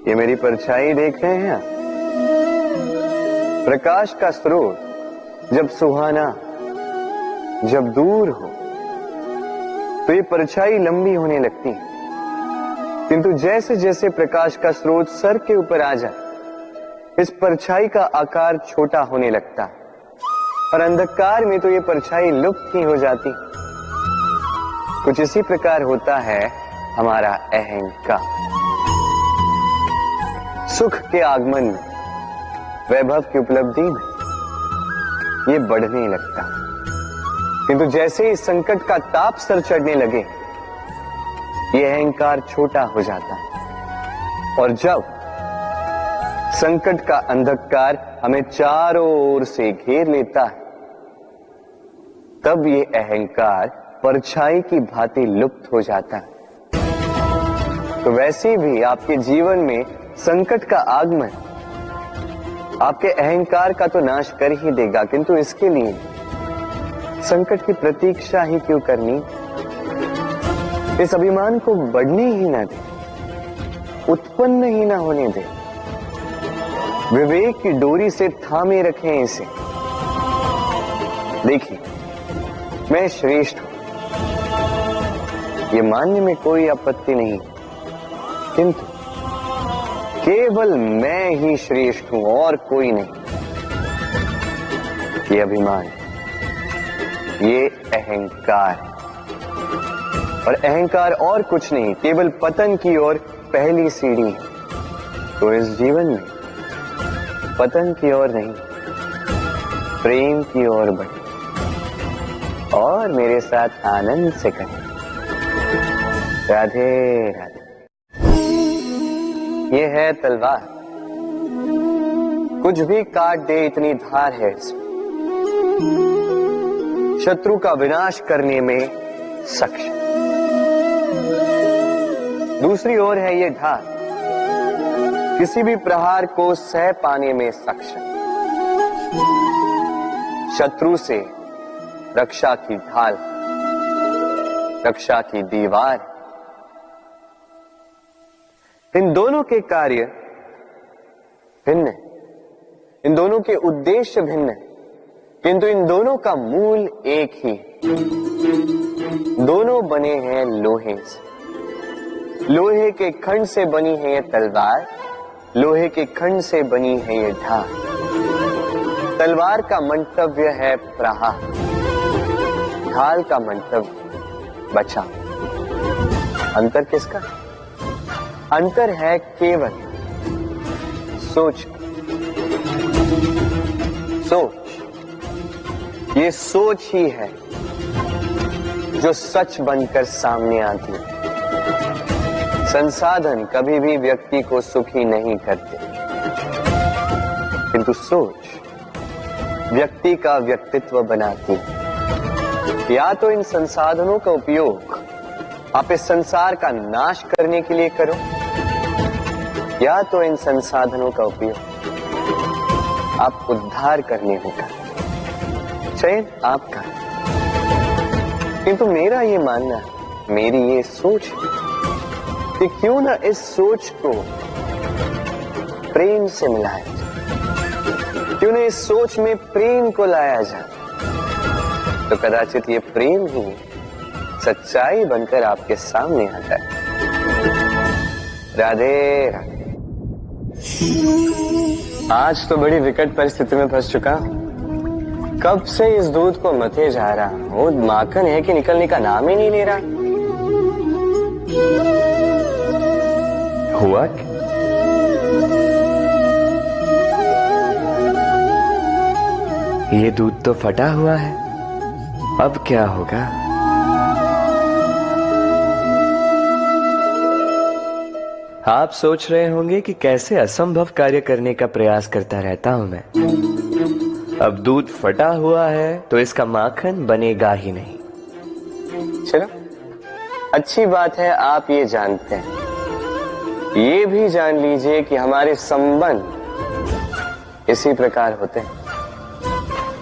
ये मेरी परछाई देख रहे हैं आप? प्रकाश का स्रोत जब सुहाना, जब दूर हो तो ये परछाई लंबी होने लगती है, किंतु जैसे जैसे प्रकाश का स्रोत सर के ऊपर आ जाए, इस परछाई का आकार छोटा होने लगता है और अंधकार में तो ये परछाई लुप्त ही हो जाती। कुछ इसी प्रकार होता है हमारा अहंकार। सुख के आगमन में, वैभव की उपलब्धि में ये बढ़ने लगता है, किंतु जैसे ही संकट का ताप सर चढ़ने लगे, ये अहंकार छोटा हो जाता है और जब संकट का अंधकार हमें चारों ओर से घेर लेता है, तब ये अहंकार परछाई की भांति लुप्त हो जाता है। तो वैसे भी आपके जीवन में संकट का आगमन आपके अहंकार का तो नाश कर ही देगा, किंतु इसके लिए संकट की प्रतीक्षा ही क्यों करनी? इस अभिमान को बढ़ने ही ना दे, उत्पन्न ही ना होने दे। विवेक की डोरी से थामे रखें इसे। देखिए, मैं श्रेष्ठ हूं, ये मानने में कोई आपत्ति नहीं, किंतु केवल मैं ही श्रेष्ठ हूं और कोई नहीं। ये अभिमान, ये अहंकार है, और अहंकार और कुछ नहीं, केवल पतन की ओर पहली सीढ़ी है। तो इस जीवन में पतन की ओर नहीं, प्रेम की ओर बढ़े और मेरे साथ आनंद से कहें राधे राधे। ये है तलवार, कुछ भी काट दे इतनी धार है इसमें, शत्रु का विनाश करने में सक्षम। दूसरी ओर है ये ढाल, किसी भी प्रहार को सह पाने में सक्षम। शत्रु से रक्षा की ढाल, रक्षा की दीवार। इन दोनों के कार्य भिन्न है, इन दोनों के उद्देश्य भिन्न है, किंतु इन दोनों का मूल एक ही। दोनों बने हैं लोहे से। लोहे के खंड से बनी है ये तलवार, लोहे के खंड से बनी है ये ढाल। तलवार का मंतव्य है प्रहार, ढाल का मंतव्य बचाव। अंतर किसका? अंतर है केवल सोच। सोच, ये सोच ही है जो सच बनकर सामने आती है। संसाधन कभी भी व्यक्ति को सुखी नहीं करते, किंतु सोच व्यक्ति का व्यक्तित्व बनाती है। या तो इन संसाधनों का उपयोग आप इस संसार का नाश करने के लिए करो, या तो इन संसाधनों का उपयोग आप उद्धार करने में करो। चयन आपका, किंतु मेरा ये मानना, मेरी ये सोच है कि क्यों ना इस सोच को प्रेम से मिलाया जाए, क्यों ना इस सोच में प्रेम को लाया जाए, तो कदाचित ये प्रेम ही सच्चाई बनकर आपके सामने आता है। राधे राधे। आज तो बड़ी विकट परिस्थिति में फंस चुका हूं। कब से इस दूध को मथे जा रहा हूं, माखन है कि निकलने का नाम ही नहीं ले रहा। हुआ क्या? ये दूध तो फटा हुआ है, अब क्या होगा? आप सोच रहे होंगे कि कैसे असंभव कार्य करने का प्रयास करता रहता हूं मैं। अब दूध फटा हुआ है तो इसका माखन बनेगा ही नहीं। चलो, अच्छी बात है आप ये जानते हैं। ये भी जान लीजिए कि हमारे संबंध इसी प्रकार होते हैं।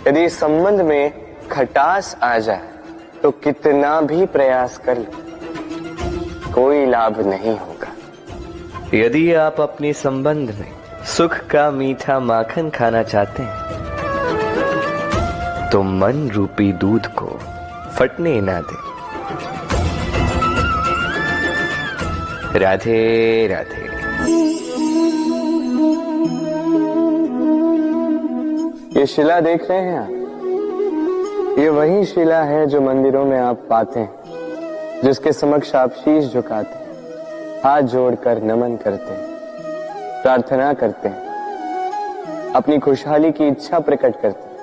यदि संबंध में खटास आ जाए तो कितना भी प्रयास कर लो, कोई लाभ नहीं होगा। यदि आप अपने संबंध में सुख का मीठा माखन खाना चाहते हैं तो मन रूपी दूध को फटने ना दें। राधे राधे। ये शिला देख रहे हैं आप? ये वही शिला है जो मंदिरों में आप पाते हैं, जिसके समक्ष आप शीश झुकाते हैं, हाथ जोड़कर नमन करते हैं, प्रार्थना करते हैं, अपनी खुशहाली की इच्छा प्रकट करते हैं।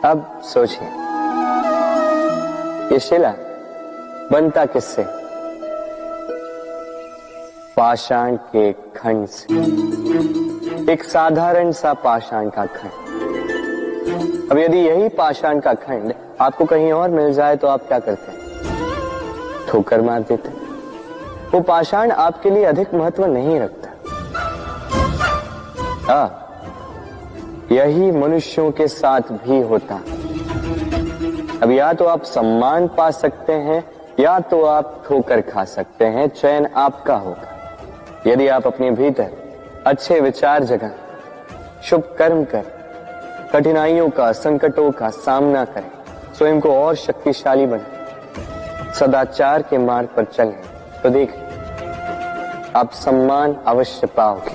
अब सोचिए, ये शिला बनता किससे? पाषाण के खंड से। एक साधारण सा पाषाण का खंड। अब यदि यही पाषाण का खंड आपको कहीं और मिल जाए तो आप क्या करते हैं? ठोकर मार देते हैं। वो पाषाण आपके लिए अधिक महत्व नहीं रखता। यही मनुष्यों के साथ भी होता। अब या तो आप सम्मान पा सकते हैं या तो आप ठोकर खा सकते हैं। चयन आपका होगा। यदि आप अपने भीतर अच्छे विचार जगाएं, शुभ कर्म करें, कठिनाइयों का, संकटों का सामना करें, स्वयं को और शक्तिशाली बनाएं, सदाचार के मार्ग पर चलें, तो देखिए आप सम्मान अवश्य पाओगे।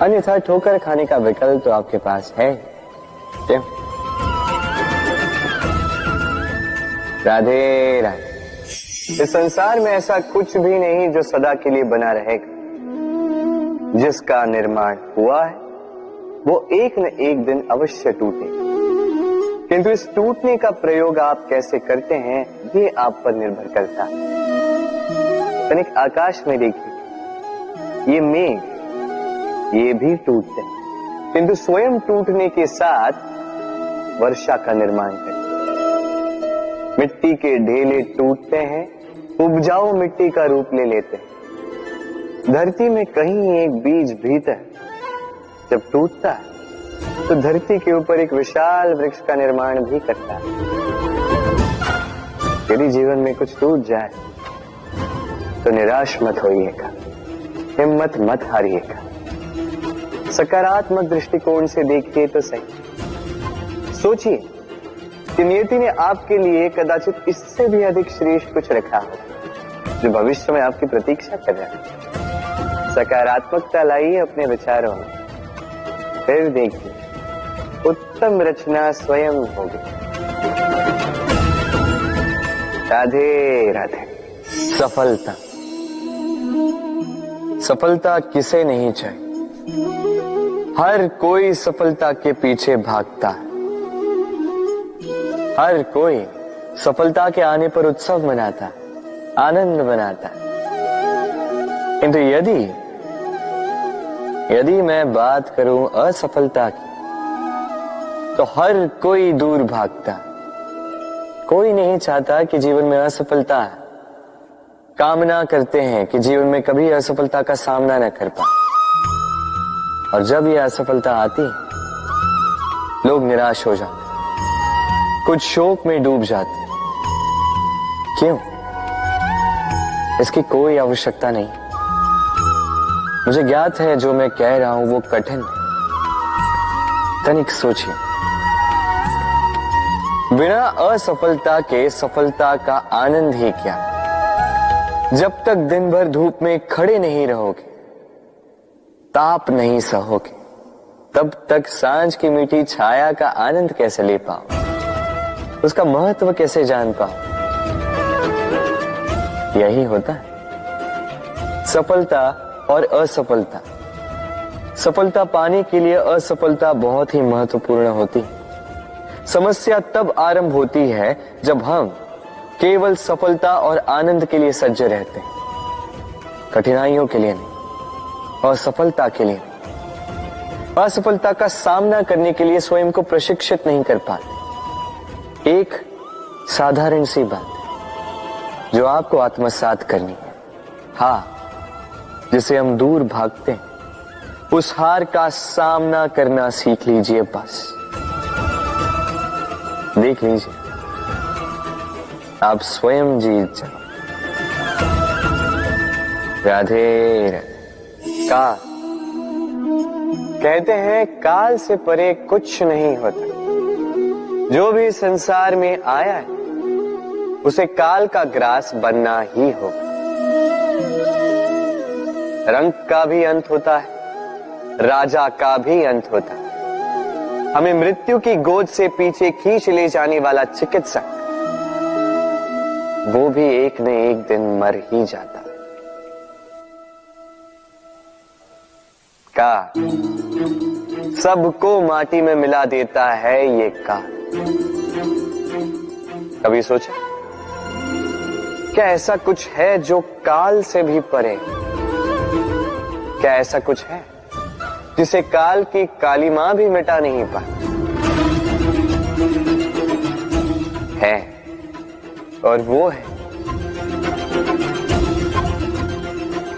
अन्यथा ठोकर खाने का विकल्प तो आपके पास है। क्यों? राधे राधे। इस संसार में ऐसा कुछ भी नहीं जो सदा के लिए बना रहेगा। जिसका निर्माण हुआ है वो एक न एक दिन अवश्य टूटेगा, किंतु इस टूटने का प्रयोग आप कैसे करते हैं ये आप पर निर्भर करता है। तनिक आकाश में देखिए, ये मेघ ये भी टूटते हैं, किंतु स्वयं टूटने के साथ वर्षा का निर्माण करते हैं। मिट्टी के ढेले टूटते हैं, उपजाऊ मिट्टी का रूप ले लेते हैं। धरती में कहीं एक बीज भीतर जब टूटता है तो धरती के ऊपर एक विशाल वृक्ष का निर्माण भी करता है। यदि जीवन में कुछ टूट जाए तो निराश मत होइएगा, हिम्मत मत हारिएगा। सकारात्मक दृष्टिकोण से देखिए तो सही। सोचिए कि नियति ने आपके लिए कदाचित इससे भी अधिक श्रेष्ठ कुछ रखा हो जो भविष्य में आपकी प्रतीक्षा कर रहा है। सकारात्मकता लाइए अपने विचारों में, फिर देखिए उत्तम रचना स्वयं होगी। राधे राधे। सफलता, सफलता किसे नहीं चाहिए? हर कोई सफलता के पीछे भागता है। हर कोई सफलता के आने पर उत्सव मनाता है, आनंद मनाता है। किंतु यदि मैं बात करूं असफलता की, तो हर कोई दूर भागता। कोई नहीं चाहता कि जीवन में असफलता है। कामना करते हैं कि जीवन में कभी असफलता का सामना न कर पाए। और जब यह असफलता आती है, लोग निराश हो जाते, कुछ शोक में डूब जाते। क्यों? इसकी कोई आवश्यकता नहीं। मुझे ज्ञात है जो मैं कह रहा हूं वो कठिन है। तनिक सोचिए, बिना असफलता के सफलता का आनंद ही क्या? जब तक दिन भर धूप में खड़े नहीं रहोगे, ताप नहीं सहोगे, तब तक सांझ की मीठी छाया का आनंद कैसे ले पाओ? उसका महत्व कैसे जान पाओ? यही होता है सफलता और असफलता। सफलता पाने के लिए असफलता बहुत ही महत्वपूर्ण होती है। समस्या तब आरंभ होती है जब हम केवल सफलता और आनंद के लिए सज्ज रहते हैं, कठिनाइयों के लिए नहीं, और सफलता के लिए नहीं। असफलता का सामना करने के लिए स्वयं को प्रशिक्षित नहीं कर पाते। एक साधारण सी बात है जो आपको आत्मसात करनी है। हाँ, जिसे हम दूर भागते हैं, उस हार का सामना करना सीख लीजिए। बस देख लीजिए, आप स्वयं जीत जाओ। राधे राधे। काल, कहते हैं काल से परे कुछ नहीं होता। जो भी संसार में आया है उसे काल का ग्रास बनना ही होगा। रंग का भी अंत होता है, राजा का भी अंत होता है। हमें मृत्यु की गोद से पीछे खींच ले जाने वाला चिकित्सक, वो भी एक न एक दिन मर ही जाता है। काल सबको माटी में मिला देता है ये काल। कभी सोचा क्या ऐसा कुछ है जो काल से भी परे? क्या ऐसा कुछ है जिसे काल की काली मां भी मिटा नहीं पाती? है, और वो है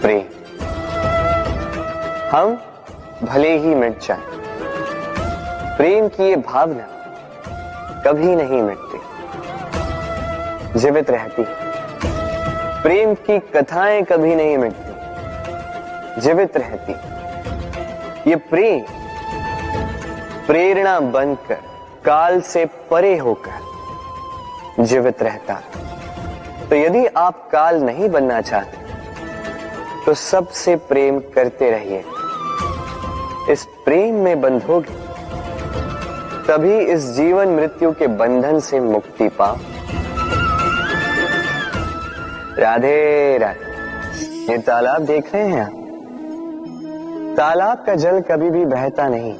प्रेम। हम भले ही मिट जाएं, प्रेम की ये भावना कभी नहीं मिटती, जीवित रहती है। प्रेम की कथाएं कभी नहीं मिटती, जीवित रहती। ये प्रेम प्रेरणा बनकर काल से परे होकर जीवित रहता। तो यदि आप काल नहीं बनना चाहते तो सबसे प्रेम करते रहिए। इस प्रेम में बंधोगे तभी इस जीवन मृत्यु के बंधन से मुक्ति पाओ। राधे राधे। ये तालाब देख रहे हैं आप? तालाब का जल कभी भी बहता नहीं,